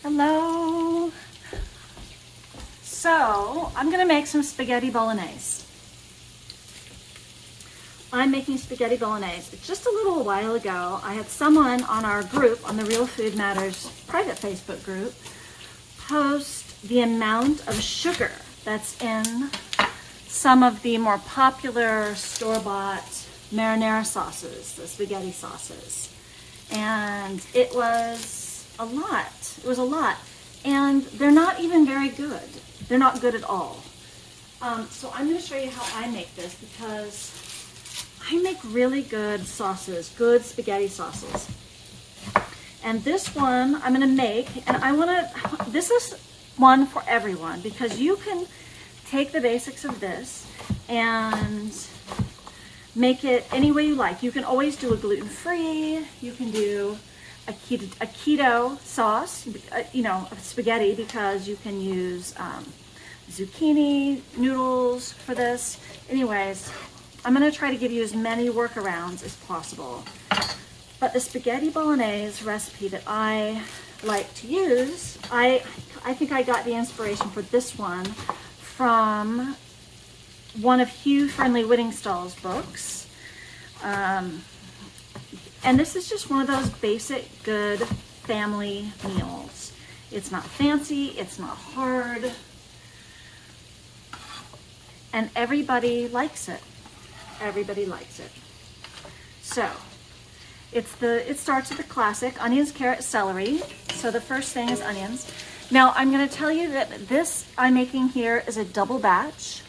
Hello. So I'm gonna make some spaghetti bolognese. I'm making spaghetti bolognese. Just a little while ago, I had someone on our group, on the Real Food Matters private Facebook group, post the amount of sugar that's in some of the more popular store-bought marinara sauces, the spaghetti sauces. And it was a lot. It was a lot. And they're not even very good. They're not good at all. So I'm going to show you how I make this, because I make really good sauces, good spaghetti sauces. And this one I'm going to make, and this is one for everyone, because you can take the basics of this and make it any way you like. You can always do a gluten-free, you can do a keto sauce, of spaghetti, because you can use zucchini noodles for this. Anyways, I'm going to try to give you as many workarounds as possible. But the spaghetti bolognese recipe that I like to use, I think I got the inspiration for this one from one of Hugh Friendly Whittingstall's books. And this is just one of those basic, good family meals. It's not fancy, it's not hard, and everybody likes it. Everybody likes it. So, it starts with the classic onions, carrots, celery. So the first thing is onions. Now I'm going to tell you that this I'm making here is a double batch,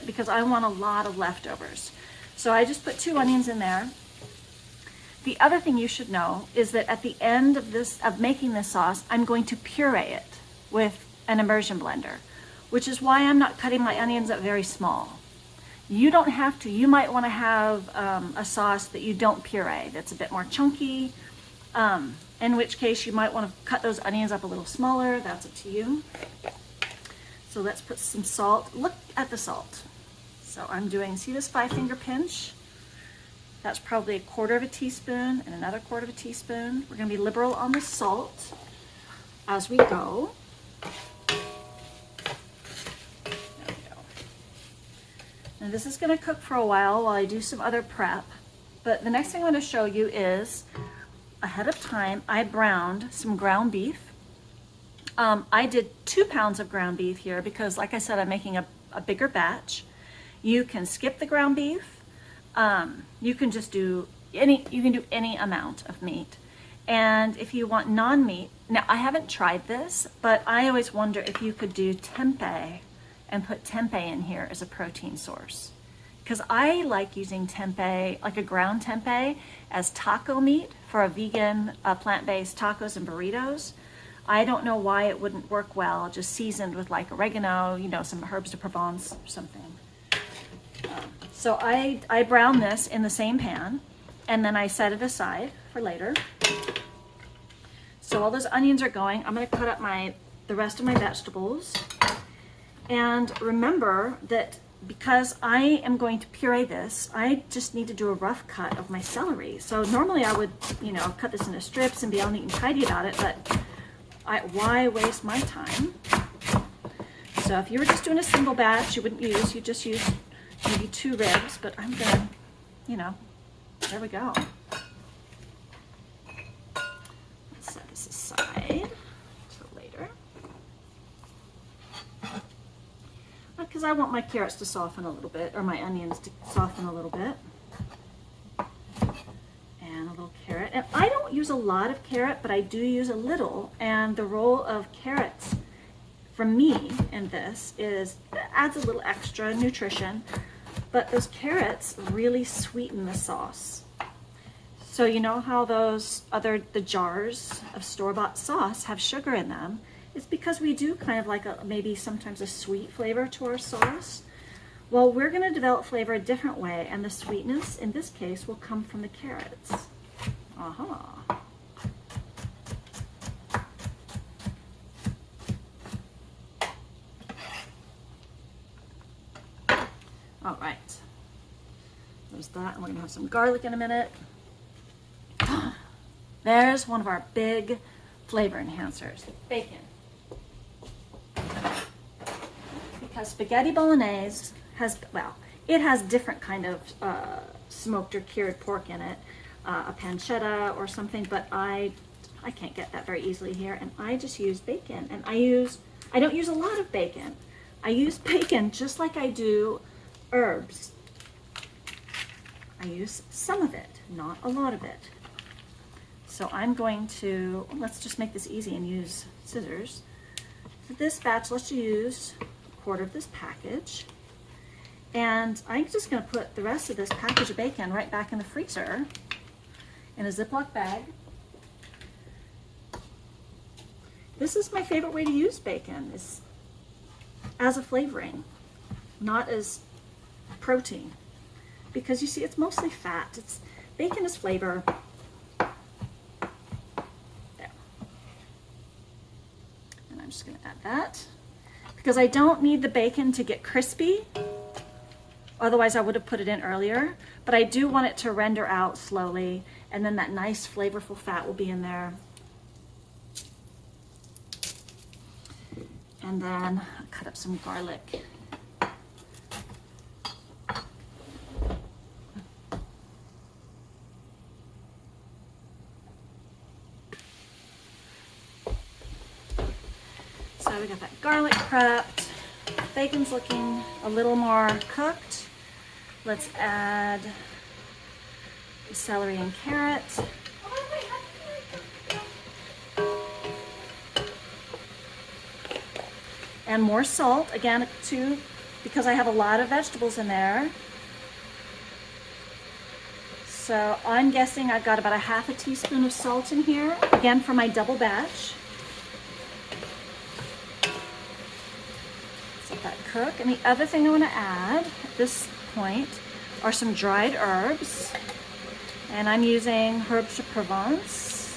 because I want a lot of leftovers. So I just put 2 onions in there. The other thing you should know is that at the end of making this sauce, I'm going to puree it with an immersion blender, which is why I'm not cutting my onions up very small. You don't have to. You might want to have a sauce that you don't puree, that's a bit more chunky, in which case you might want to cut those onions up a little smaller. That's up to you. So let's put some salt. Look at the salt. So I'm doing, see this 5-finger pinch? That's probably 1/4 teaspoon and another 1/4 teaspoon. We're going to be liberal on the salt as we go. There we go. Now this is going to cook for a while I do some other prep. But the next thing I'm going to show you is, ahead of time, I browned some ground beef. I did 2 pounds of ground beef here because, like I said, I'm making a bigger batch. You can skip the ground beef. You can just do any amount of meat. And if you want non-meat, now I haven't tried this, but I always wonder if you could do tempeh and put tempeh in here as a protein source. Because I like using tempeh, like a ground tempeh, as taco meat for a vegan, plant-based tacos and burritos. I don't know why it wouldn't work well, just seasoned with like oregano, some herbs de Provence or something. So I brown this in the same pan, and then I set it aside for later. So all those onions are going. I'm going to cut up the rest of my vegetables. And remember that because I am going to puree this, I just need to do a rough cut of my celery. So normally I would, cut this into strips and be all neat and tidy about it, but why waste my time? So if you were just doing a single batch, you just use maybe 2 ribs, but I'm gonna, there we go. Let's set this aside till later. Because I want my carrots to soften a little bit, or my onions to soften a little bit. And a little carrot. And I don't use a lot of carrot, but I do use a little. And the role of carrots for me in this is, it adds a little extra nutrition. But those carrots really sweeten the sauce. So you know how the jars of store-bought sauce have sugar in them? It's because we do kind of like maybe sometimes a sweet flavor to our sauce. Well, we're going to develop flavor a different way, and the sweetness in this case will come from the carrots. Aha. All right, there's that, and we're gonna have some garlic in a minute. There's one of our big flavor enhancers. Bacon. Because spaghetti bolognese has, well, it has different kind of smoked or cured pork in it, a pancetta or something, but I can't get that very easily here, and I just use bacon. And I don't use a lot of bacon. I use bacon just like I do herbs. I use some of it, not a lot of it. So I'm going to, let's just make this easy and use scissors. For this batch, let's use a quarter of this package. And I'm just gonna put the rest of this package of bacon right back in the freezer in a Ziploc bag. This is my favorite way to use bacon, is as a flavoring, not as protein. Because you see, it's mostly fat. Bacon is flavor. There. And I'm just gonna add that. Because I don't need the bacon to get crispy. Otherwise I would have put it in earlier. But I do want it to render out slowly, and then that nice flavorful fat will be in there. And then I'll cut up some garlic. So we got that garlic prepped. Bacon's looking a little more cooked. Let's add the celery and carrot. And more salt, again, too, because I have a lot of vegetables in there. So I'm guessing I've got about a half a teaspoon of salt in here, again, for my double batch. Let that cook. And the other thing I want to add at this point are some dried herbs. And I'm using herbs de Provence.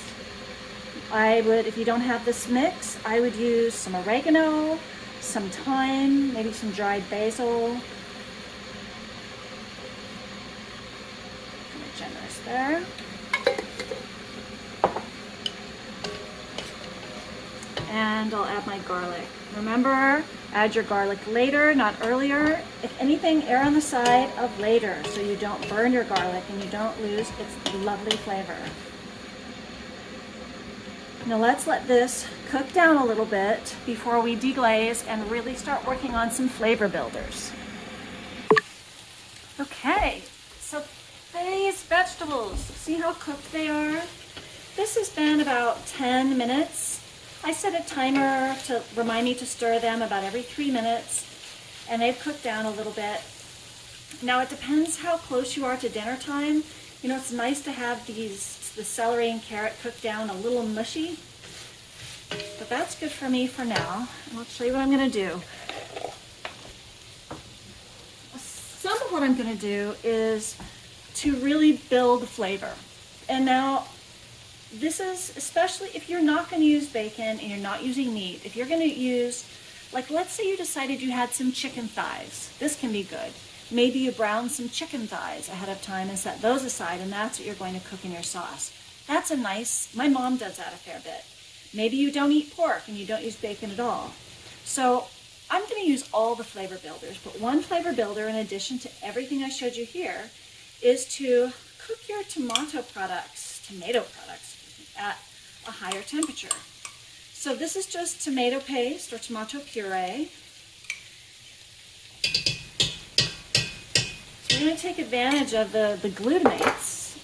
I would, if you don't have this mix, I would use some oregano, some thyme, maybe some dried basil. Kind of generous there. And I'll add my garlic. Remember, add your garlic later, not earlier. If anything, err on the side of later so you don't burn your garlic and you don't lose its lovely flavor. Now let's let this cook down a little bit before we deglaze and really start working on some flavor builders. Okay, so these vegetables, see how cooked they are? This has been about 10 minutes. I set a timer to remind me to stir them about every 3 minutes, and they've cooked down a little bit. Now it depends how close you are to dinner time. You know, it's nice to have the celery and carrot cooked down a little mushy, but that's good for me for now. And I'll show you what I'm gonna do. Some of what I'm gonna do is to really build flavor. And now, this is especially if you're not going to use bacon and you're not using meat. If you're going to use, like, let's say you decided you had some chicken thighs. This can be good. Maybe you brown some chicken thighs ahead of time and set those aside, and that's what you're going to cook in your sauce. That's a nice, my mom does that a fair bit. Maybe you don't eat pork and you don't use bacon at all. So I'm going to use all the flavor builders, but one flavor builder in addition to everything I showed you here is to cook your tomato products at a higher temperature. So this is just tomato paste or tomato puree. So we're going to take advantage of the glutamates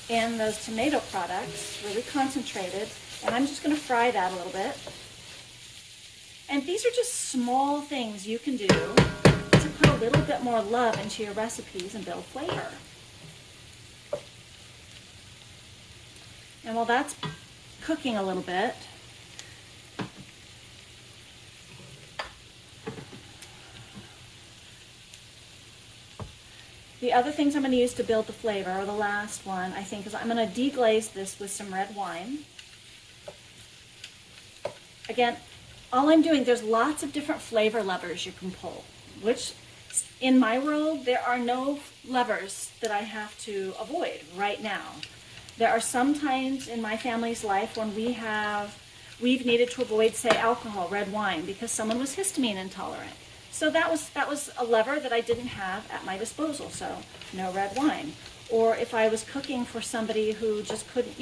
in those tomato products, really concentrated, and I'm just going to fry that a little bit. And these are just small things you can do to put a little bit more love into your recipes and build flavor. And while that's cooking a little bit, the other things I'm going to use to build the flavor, or the last one, I think, is I'm going to deglaze this with some red wine. Again, all I'm doing, there's lots of different flavor levers you can pull, which in my world, there are no levers that I have to avoid right now. There are some times in my family's life when we've needed to avoid, say, alcohol, red wine, because someone was histamine intolerant. So that was a lever that I didn't have at my disposal, so no red wine. Or if I was cooking for somebody who just couldn't,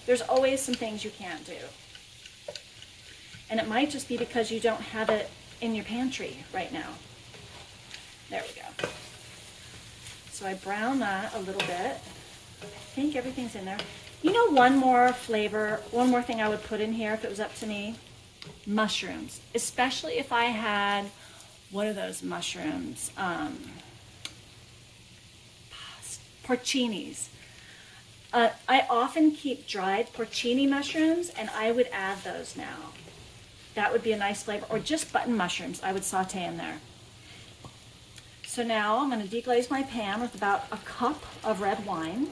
there's always some things you can't do. And it might just be because you don't have it in your pantry right now. There we go. So I brown that a little bit. I think everything's in there. One more thing I would put in here if it was up to me? Mushrooms, especially if I had, what are those mushrooms? Porcinis. I often keep dried porcini mushrooms, and I would add those now. That would be a nice flavor. Or just button mushrooms I would saute in there. So now I'm going to deglaze my pan with about a cup of red wine.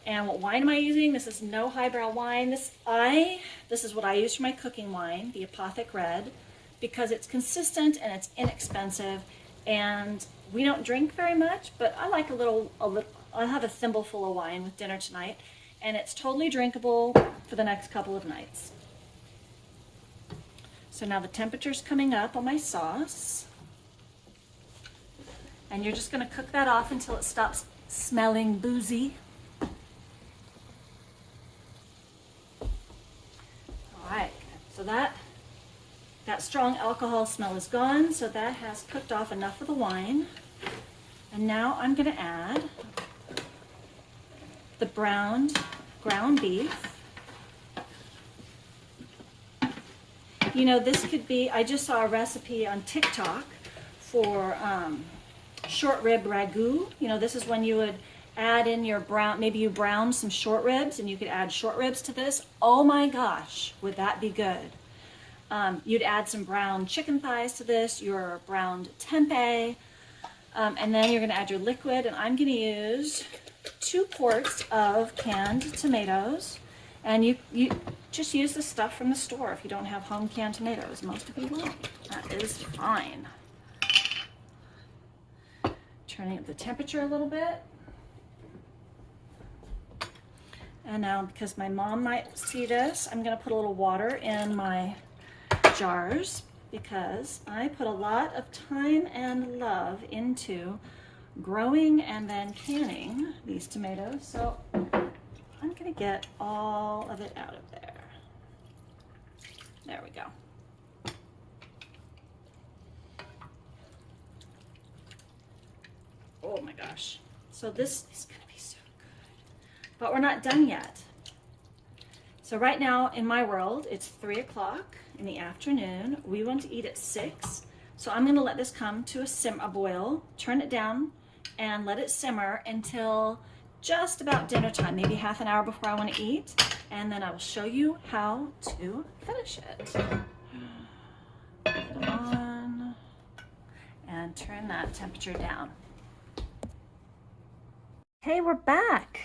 And what wine am I using? This is no highbrow wine. This is what I use for my cooking wine, the Apothic Red, because it's consistent and it's inexpensive. And we don't drink very much, but I like a little. I'll have a thimbleful of wine with dinner tonight, and it's totally drinkable for the next couple of nights. So now the temperature's coming up on my sauce. And you're just going to cook that off until it stops smelling boozy. Alright, so that strong alcohol smell is gone, so that has cooked off enough of the wine. And now I'm going to add the ground beef. This could be, I just saw a recipe on TikTok for short rib ragu. This is when you would add in your maybe you brown some short ribs, and you could add short ribs to this. Oh my gosh, would that be good. You'd add some browned chicken thighs to this, your browned tempeh, and then you're going to add your liquid, and I'm going to use 2 quarts of canned tomatoes. And you just use the stuff from the store if you don't have home canned tomatoes. Most of you won't. That is fine. Turning up the temperature a little bit. And now, because my mom might see this, I'm going to put a little water in my jars, because I put a lot of time and love into growing and then canning these tomatoes. So I'm going to get all of it out of there. There we go. Oh my gosh. So this is going to be so good. But we're not done yet. So right now in my world, it's 3 o'clock in the afternoon. We want to eat at 6. So I'm going to let this come to a boil, turn it down, and let it simmer until just about dinner time, maybe half an hour before I want to eat, and then I will show you how to finish it. Put it on and turn that temperature down. Hey, we're back.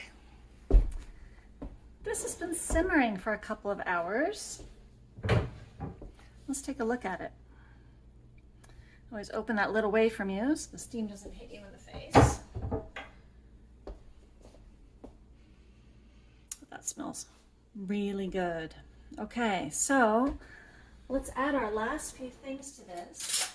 This has been simmering for a couple of hours. Let's take a look at it. Always open that lid away from you so the steam doesn't hit you in the face. That smells really good. Okay, so let's add our last few things to this.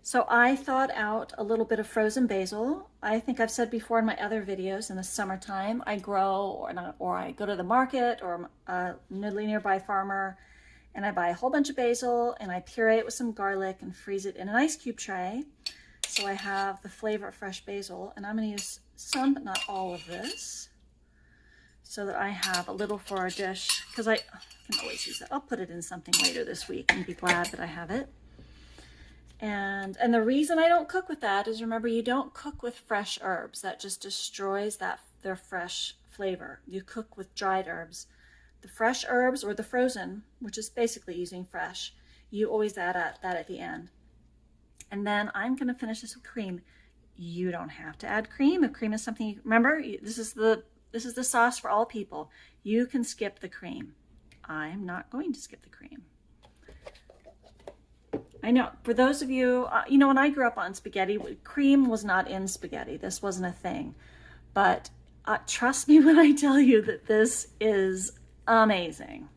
So I thawed out a little bit of frozen basil. I think I've said before in my other videos, in the summertime, I grow or I go to the market or a nearby farmer, and I buy a whole bunch of basil and I puree it with some garlic and freeze it in an ice cube tray. So I have the flavor of fresh basil, and I'm going to use some but not all of this, so that I have a little for our dish, because I can always use that. I'll put it in something later this week and be glad that I have it. And the reason I don't cook with that is, remember, you don't cook with fresh herbs. That just destroys their fresh flavor. You cook with dried herbs. The fresh herbs, or the frozen, which is basically using fresh, you always add that at the end. And then I'm going to finish this with cream. You don't have to add cream. If cream is something, remember, this is the sauce for all people. You can skip the cream. I'm not going to skip the cream. I know, for those of you, you know, when I grew up on spaghetti, cream was not in spaghetti. This wasn't a thing. But trust me when I tell you that this is amazing.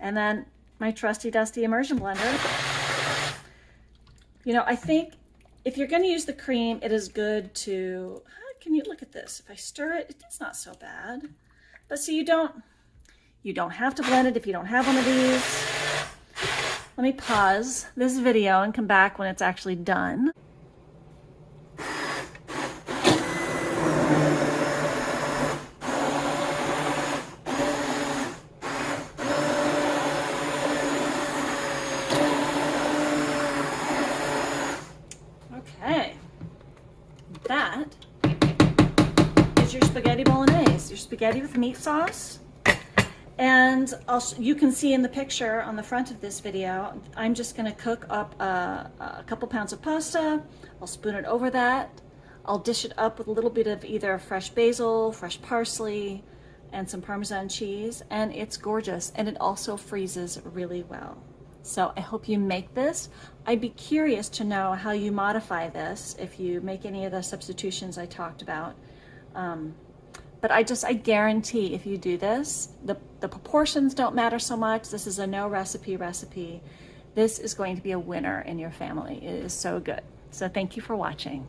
And then my trusty dusty immersion blender. You know, I think if you're going to use the cream, it is good to, can you look at this? If I stir it, it's not so bad. But see, you don't have to blend it if you don't have one of these. Let me pause this video and come back when it's actually done. Okay, that is your spaghetti bolognese, your spaghetti with meat sauce. And you can see in the picture on the front of this video, I'm just going to cook up a couple pounds of pasta. I'll spoon it over that. I'll dish it up with a little bit of either fresh basil, fresh parsley, and some Parmesan cheese. And it's gorgeous. And it also freezes really well. So I hope you make this. I'd be curious to know how you modify this if you make any of the substitutions I talked about. But I guarantee if you do this, the proportions don't matter so much. This is a no recipe. This is going to be a winner in your family. It is so good. So thank you for watching.